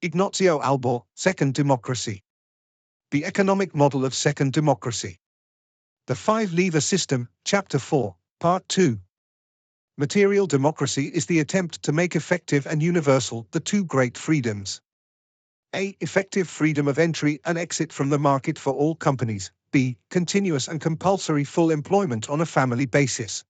Ignazio Alboré, Second Democracy. The Economic Model of Second Democracy. The Five-Lever System, Chapter 4, Part 2. Material democracy is the attempt to make effective and universal the two great freedoms. A. Effective freedom of entry and exit from the market for all companies. B. Continuous and compulsory full employment on a family basis.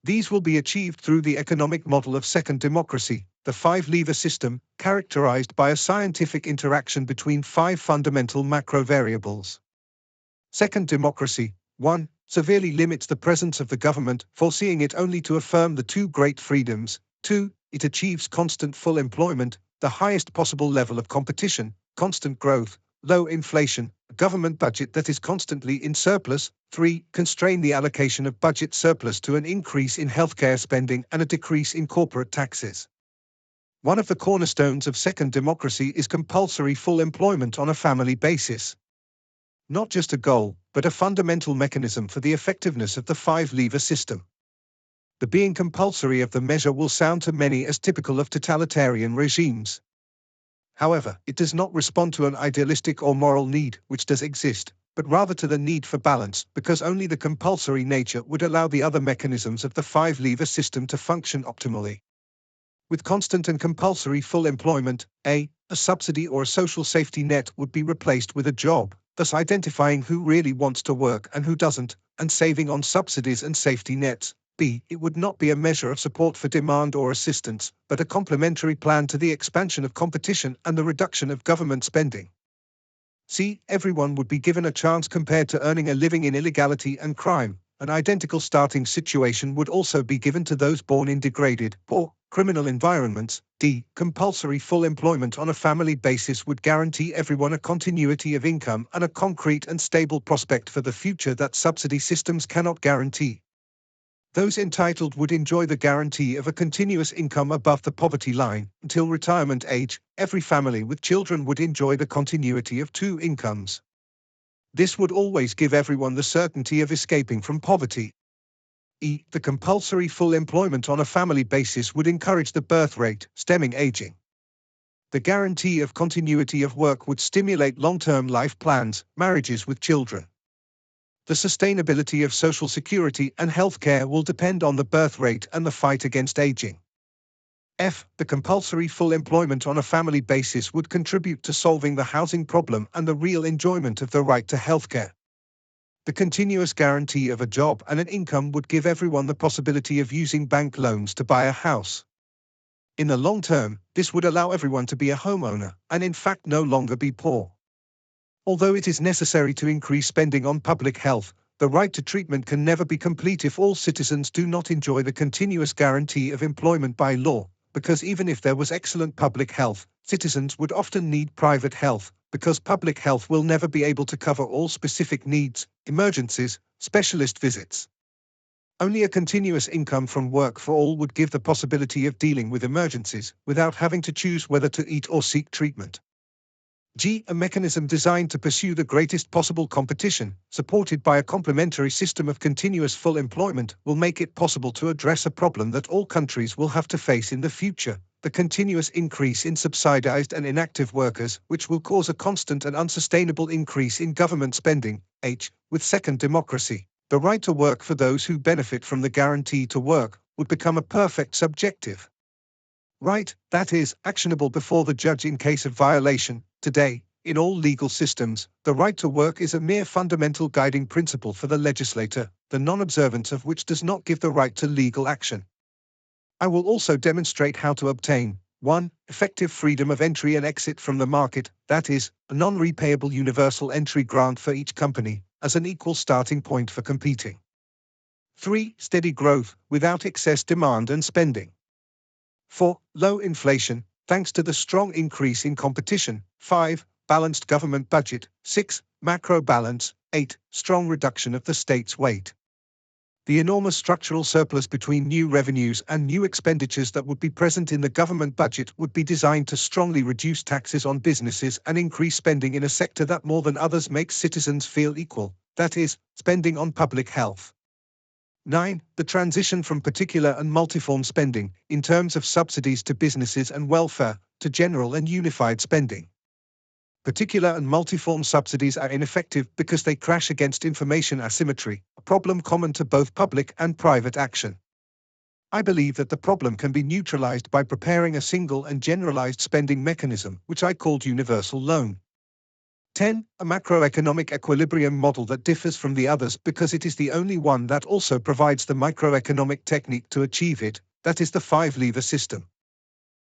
These will be achieved through the economic model of second democracy, the five-lever system, characterized by a scientific interaction between five fundamental macro variables. Second democracy, 1. Severely limits the presence of the government, foreseeing it only to affirm the two great freedoms. 2. It achieves constant full employment, the highest possible level of competition, constant growth, low inflation, a government budget that is constantly in surplus. 3. Constrain the allocation of budget surplus to an increase in healthcare spending and a decrease in corporate taxes. One of the cornerstones of second democracy is compulsory full employment on a family basis. Not just a goal, but a fundamental mechanism for the effectiveness of the five-lever system. The being compulsory of the measure will sound to many as typical of totalitarian regimes. However, it does not respond to an idealistic or moral need, which does exist, but rather to the need for balance, because only the compulsory nature would allow the other mechanisms of the five-lever system to function optimally. With constant and compulsory full employment, a subsidy or a social safety net would be replaced with a job, thus identifying who really wants to work and who doesn't, and saving on subsidies and safety nets. B. It would not be a measure of support for demand or assistance, but a complementary plan to the expansion of competition and the reduction of government spending. C. Everyone would be given a chance compared to earning a living in illegality and crime. An identical starting situation would also be given to those born in degraded, poor, criminal environments. D. Compulsory full employment on a family basis would guarantee everyone a continuity of income and a concrete and stable prospect for the future that subsidy systems cannot guarantee. Those entitled would enjoy the guarantee of a continuous income above the poverty line until retirement age. Every family with children would enjoy the continuity of two incomes. This would always give everyone the certainty of escaping from poverty. E. The compulsory full employment on a family basis would encourage the birth rate, stemming aging. The guarantee of continuity of work would stimulate long-term life plans, marriages with children. The sustainability of social security and healthcare will depend on the birth rate and the fight against aging. F. The compulsory full employment on a family basis would contribute to solving the housing problem and the real enjoyment of the right to healthcare. The continuous guarantee of a job and an income would give everyone the possibility of using bank loans to buy a house. In the long term, this would allow everyone to be a homeowner, and in fact no longer be poor. Although it is necessary to increase spending on public health, the right to treatment can never be complete if all citizens do not enjoy the continuous guarantee of employment by law, because even if there was excellent public health, citizens would often need private health, because public health will never be able to cover all specific needs, emergencies, specialist visits. Only a continuous income from work for all would give the possibility of dealing with emergencies without having to choose whether to eat or seek treatment. G. A mechanism designed to pursue the greatest possible competition, supported by a complementary system of continuous full employment, will make it possible to address a problem that all countries will have to face in the future, the continuous increase in subsidized and inactive workers, which will cause a constant and unsustainable increase in government spending. H. With second democracy, the right to work for those who benefit from the guarantee to work would become a perfect subjective right, that is, actionable before the judge in case of violation. Today, in all legal systems, the right to work is a mere fundamental guiding principle for the legislator, the non-observance of which does not give the right to legal action. I will also demonstrate how to obtain 1. Effective freedom of entry and exit from the market, that is, a non-repayable universal entry grant for each company, as an equal starting point for competing. 3. Steady growth, without excess demand and spending. 4. Low inflation, thanks to the strong increase in competition. 5. Balanced government budget. 6. Macro balance. 8. Strong reduction of the state's weight. The enormous structural surplus between new revenues and new expenditures that would be present in the government budget would be designed to strongly reduce taxes on businesses and increase spending in a sector that more than others makes citizens feel equal, that is, spending on public health. 9. The transition from particular and multiform spending, in terms of subsidies to businesses and welfare, to general and unified spending. Particular and multiform subsidies are ineffective because they crash against information asymmetry, a problem common to both public and private action. I believe that the problem can be neutralized by preparing a single and generalized spending mechanism, which I called universal loan. 10. A macroeconomic equilibrium model that differs from the others because it is the only one that also provides the microeconomic technique to achieve it, that is the five-lever system.